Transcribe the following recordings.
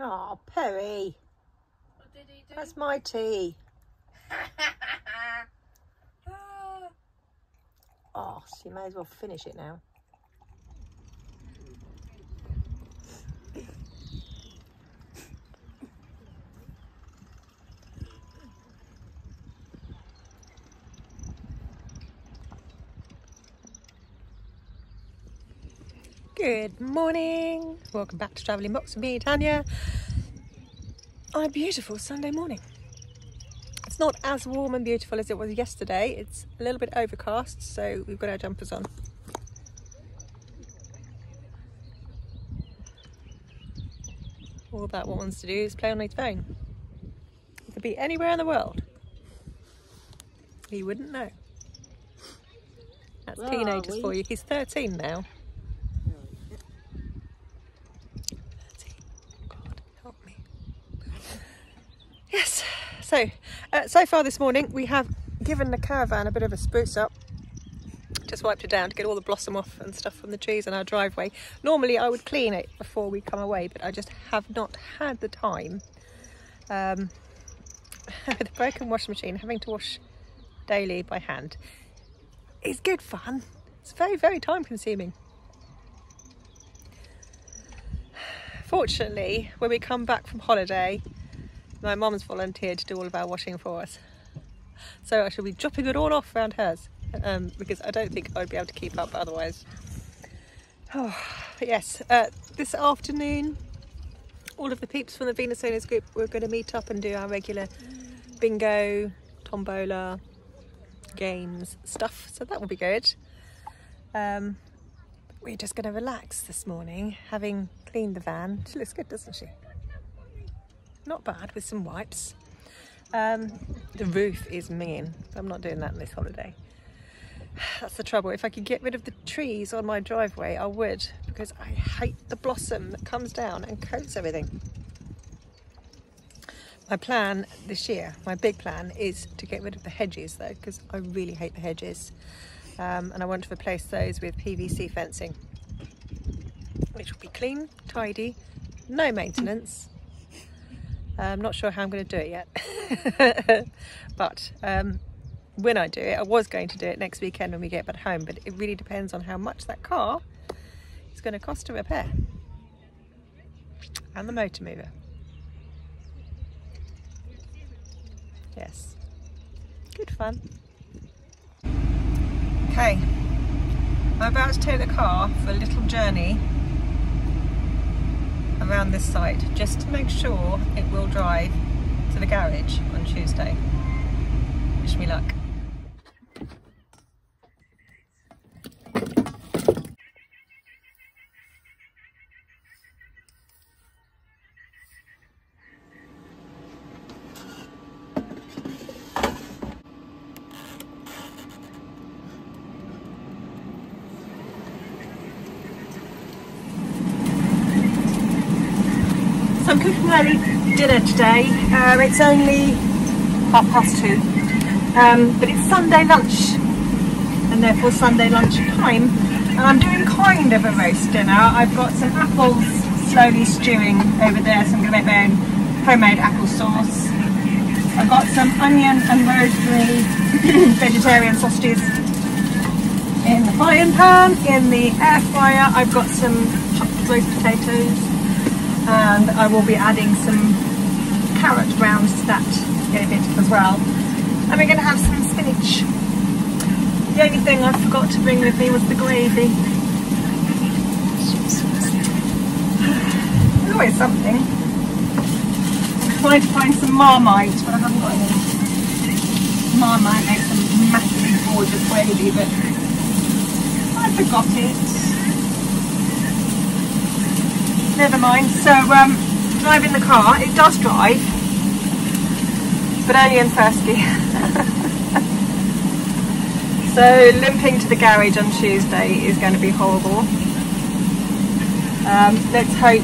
Oh, Perry. What did he do? That's my tea. Oh, she may as well finish it now. Good morning. Welcome back to Travelling Box with me, Tanya. On a beautiful Sunday morning. It's not as warm and beautiful as it was yesterday. It's a little bit overcast, so we've got our jumpers on. All that one wants to do is play on his phone. He could be anywhere in the world. He wouldn't know. That's teenagers for you. He's 13 now. 13. God, help me. Yes. So far this morning we have given the caravan a bit of a spruce up. Just wiped it down to get all the blossom off and stuff from the trees in our driveway. Normally I would clean it before we come away, but I just have not had the time. With a broken washing machine, having to wash daily by hand is good fun. It's very, very time consuming. Fortunately, when we come back from holiday, my mum's volunteered to do all of our washing for us. So I shall be dropping it all off around hers, because I don't think I'd be able to keep up otherwise. Oh, but yes, this afternoon, all of the peeps from the Venus Owners group, we're going to meet up and do our regular bingo, tombola, games, stuff. So that will be good. We're just going to relax this morning, having cleaned the van. She looks good, doesn't she? Not bad, with some wipes. The roof is minging. I'm not doing that in this holiday. That's the trouble. If I could get rid of the trees on my driveway, I would, because I hate the blossom that comes down and coats everything. My plan this year, my big plan, is to get rid of the hedges though, because I really hate the hedges. And I want to replace those with PVC fencing, which will be clean, tidy, no maintenance. I'm not sure how I'm going to do it yet, but when I do it, I was going to do it next weekend when we get back home, but it really depends on how much that car is going to cost to repair, and the motor mover. Yes, good fun. Okay, I'm about to take the car for a little journey around this site, just to make sure it will drive to the garage on Tuesday. Wish me luck. So I'm cooking early dinner today. It's only 2:30, but it's Sunday lunch and therefore Sunday lunch time. And I'm doing kind of a roast dinner. I've got some apples slowly stewing over there, so I'm going to make my own homemade apple sauce. I've got some onion and rosemary vegetarian sausages in the frying pan. In the air fryer I've got some chopped roast potatoes, and I will be adding some carrot rounds to that in a bit as well. And we're going to have some spinach. The only thing I forgot to bring with me was the gravy. There's always something. I'm trying to find some Marmite, but I haven't got any. Marmite makes some massively gorgeous gravy, but I forgot it. Never mind. So driving the car, it does drive, but only in first gear. So limping to the garage on Tuesday is going to be horrible. Let's hope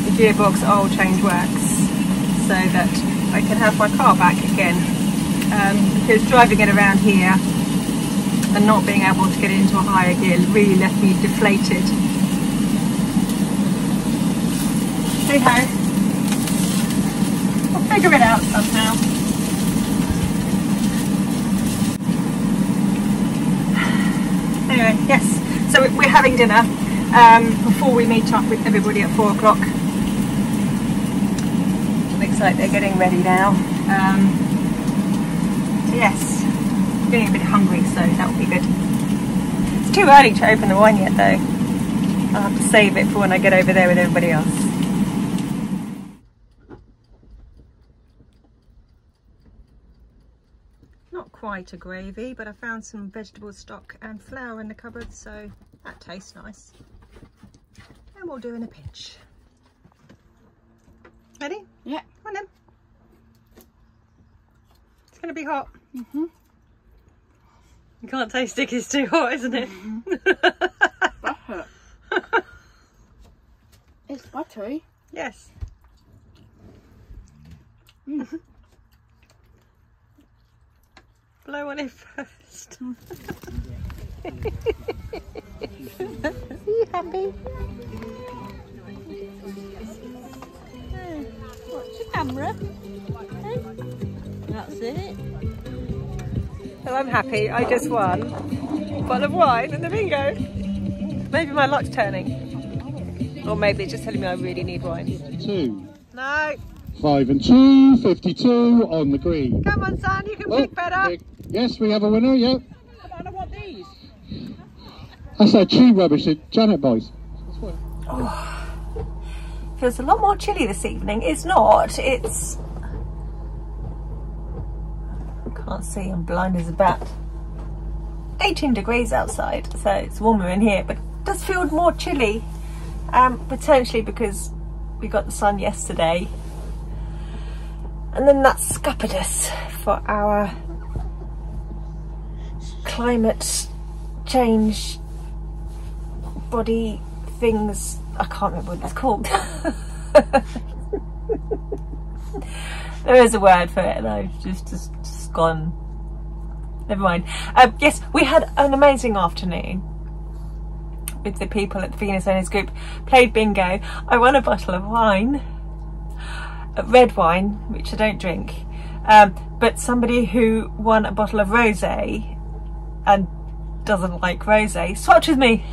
the gearbox oil change works so that I can have my car back again, because driving it around here and not being able to get into a higher gear really left me deflated. Hey ho. We'll figure it out somehow. Anyway, yes, so we're having dinner before we meet up with everybody at 4 o'clock. Looks like they're getting ready now. So yes, getting a bit hungry, so that will be good. It's too early to open the wine yet though. I'll have to save it for when I get over there with everybody else. Not quite a gravy, but I found some vegetable stock and flour in the cupboard, so that tastes nice. And we'll do in a pinch. Ready? Yeah. Come on then. It's going to be hot. Mm-hmm. You can't taste it, it's too hot, isn't it? Mm-hmm. Butter. It's buttery. Yes. Mm. Blow on it first. Are you happy? Watch the camera. That's it. Well, I'm happy. I just won a bottle of wine in the bingo. Maybe my luck's turning. Or maybe it's just telling me I really need wine. 2. No. 5 and 2, 52 on the green. Come on, son, you can pick better. Yes, we have a winner, yeah. Come on, I want these. That's that cheap rubbish that Janet buys. Feels a lot more chilly this evening. It's not, it's... I can't see, I'm blind as a bat. 18 degrees outside, so it's warmer in here, but it does feel more chilly. Potentially because we got the sun yesterday. And then that scuppered us for our climate change body things. I can't remember what it's called. There is a word for it though, just gone. Never mind. Yes, we had an amazing afternoon with the people at the Venus Owners Group. Played bingo. I won a bottle of wine, red wine, which I don't drink, but somebody who won a bottle of rosé and doesn't like rosé swapped with me.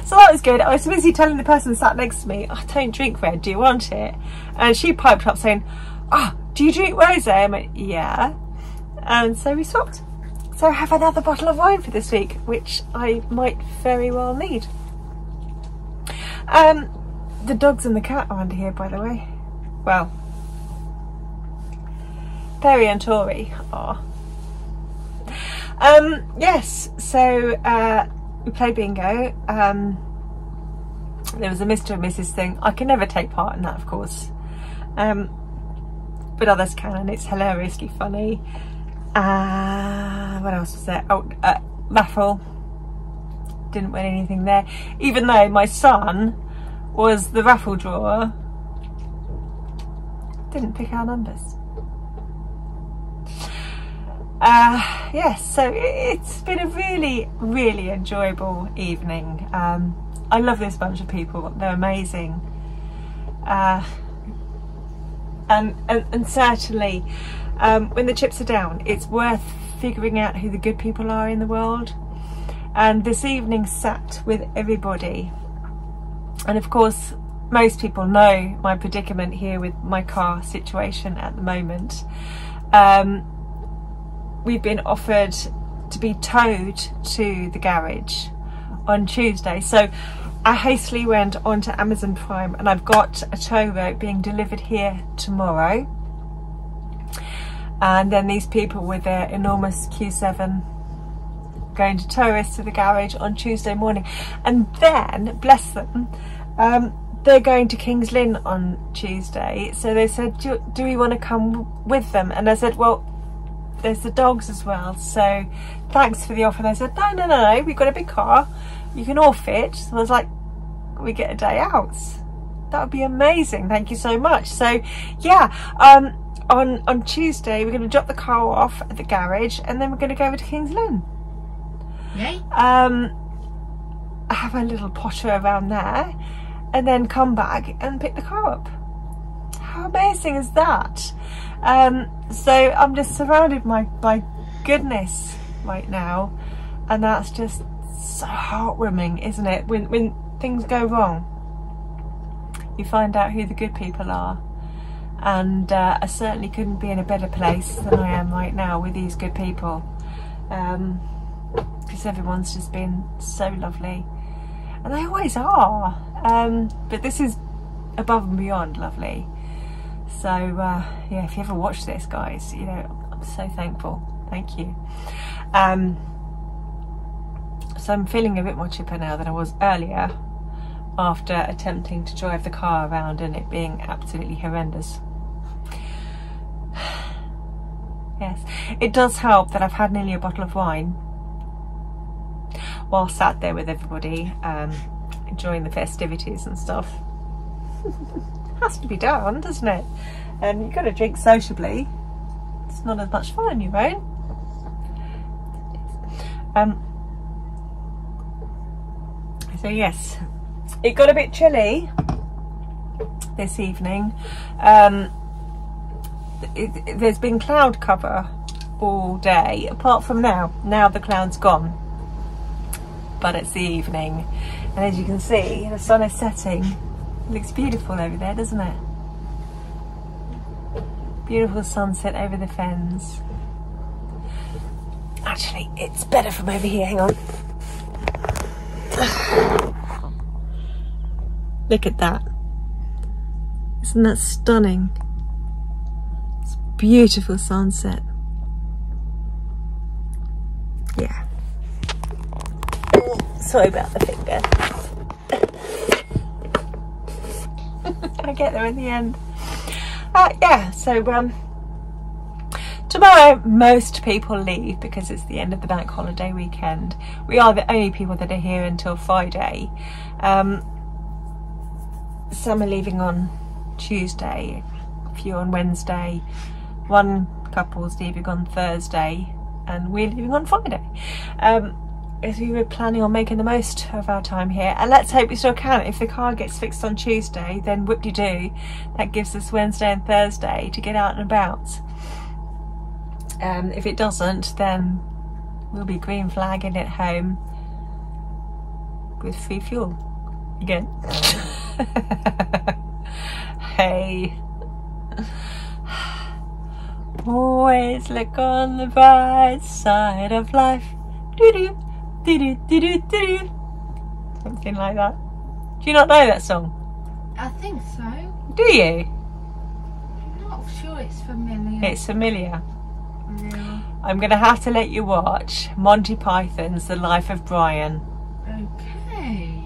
So that was good. I was busy telling the person sat next to me, I don't drink red, do you want it? And she piped up saying, oh, do you drink rosé? I went, yeah. And so we swapped. So I have another bottle of wine for this week, which I might very well need. The dogs and the cat are under here, by the way. Well, Perry and Tori are. Yes, so we played bingo. There was a Mr. and Mrs. thing. I can never take part in that, of course. But others can, and it's hilariously funny. What else was there? Oh, raffle. Didn't win anything there. Even though my son was the raffle drawer, didn't pick our numbers. Yes, so it's been a really, really enjoyable evening. I love this bunch of people. They're amazing. And certainly when the chips are down, it's worth figuring out who the good people are in the world. And this evening sat with everybody, and of course most people know my predicament here with my car situation at the moment. We've been offered to be towed to the garage on Tuesday, so I hastily went onto Amazon Prime and I've got a tow rope being delivered here tomorrow. And then these people with their enormous Q7 going to tow us to the garage on Tuesday morning. And then, bless them, they're going to Kings Lynn on Tuesday. So they said, do we want to come with them? And I said, well, there's the dogs as well. So thanks for the offer. And they said, no, we've got a big car. You can all fit. So I was like, we get a day out. That would be amazing. Thank you so much. So yeah, on Tuesday we're going to drop the car off at the garage and then we're going to go over to Kings Lynn. Yay. Have a little potter around there and then come back and pick the car up. How amazing is that? So I'm just surrounded by goodness right now, and that's just so heartwarming, isn't it? When things go wrong, you find out who the good people are, and I certainly couldn't be in a better place than I am right now with these good people, because everyone's just been so lovely, and they always are, but this is above and beyond lovely. So yeah, if you ever watch this, guys, you know, I'm so thankful. Thank you. So I'm feeling a bit more chipper now than I was earlier, after attempting to drive the car around and it being absolutely horrendous. Yes, it does help that I've had nearly a bottle of wine while sat there with everybody, enjoying the festivities and stuff. Has to be done, doesn't it? And you've got to drink sociably. It's not as much fun on your own. So yes, it got a bit chilly this evening. There's been cloud cover all day, apart from now. Now the cloud's gone, but it's the evening, and as you can see, the sun is setting. It looks beautiful over there, doesn't it? Beautiful sunset over the fens. Actually, it's better from over here. Hang on. Look at that. Isn't that stunning? It's a beautiful sunset. Yeah. Sorry about the finger. I get there in the end. Yeah, so tomorrow most people leave because it's the end of the bank holiday weekend. We are the only people that are here until Friday. Some are leaving on Tuesday, a few on Wednesday, one couple's leaving on Thursday, and we're leaving on Friday. As we were planning on making the most of our time here, and let's hope we still can. If the car gets fixed on Tuesday, then whoop-de-doo, that gives us Wednesday and Thursday to get out and about. If it doesn't, then we'll be green flagging it home with free fuel again. Hey, always look on the bright side of life. Doo-doo, doo-doo, doo-doo, doo-doo. Something like that. Do you not know that song? I think so. Do you? I'm not sure it's familiar. It's familiar. Yeah. I'm going to have to let you watch Monty Python's The Life of Brian. Okay.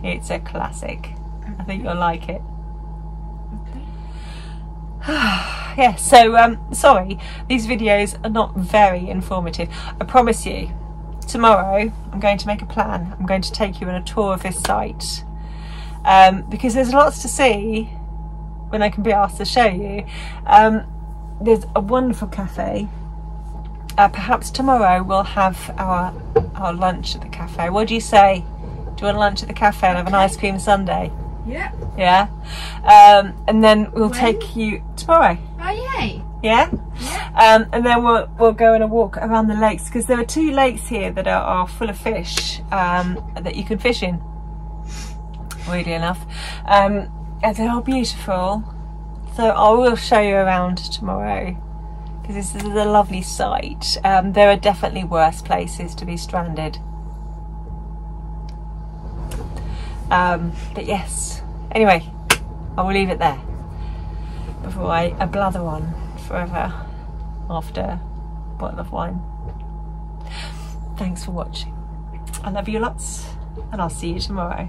It's a classic. I think you'll like it. Okay. Yeah, so sorry, these videos are not very informative. I promise you, tomorrow I'm going to make a plan. I'm going to take you on a tour of this site, because there's lots to see when I can be asked to show you. There's a wonderful cafe. Perhaps tomorrow we'll have our lunch at the cafe. What do you say? Do you want lunch at the cafe and have an ice cream sundae? Yeah. Yeah. And then we'll take you tomorrow. Oh yay. Yeah. Yeah. And then we'll go on a walk around the lakes, because there are 2 lakes here that are full of fish that you can fish in. Weirdly enough, and they are beautiful. So I will show you around tomorrow, because this is a lovely site. There are definitely worse places to be stranded. But yes, anyway, I will leave it there before I blather on forever after a bottle of wine. Thanks for watching. I love you lots, and I'll see you tomorrow.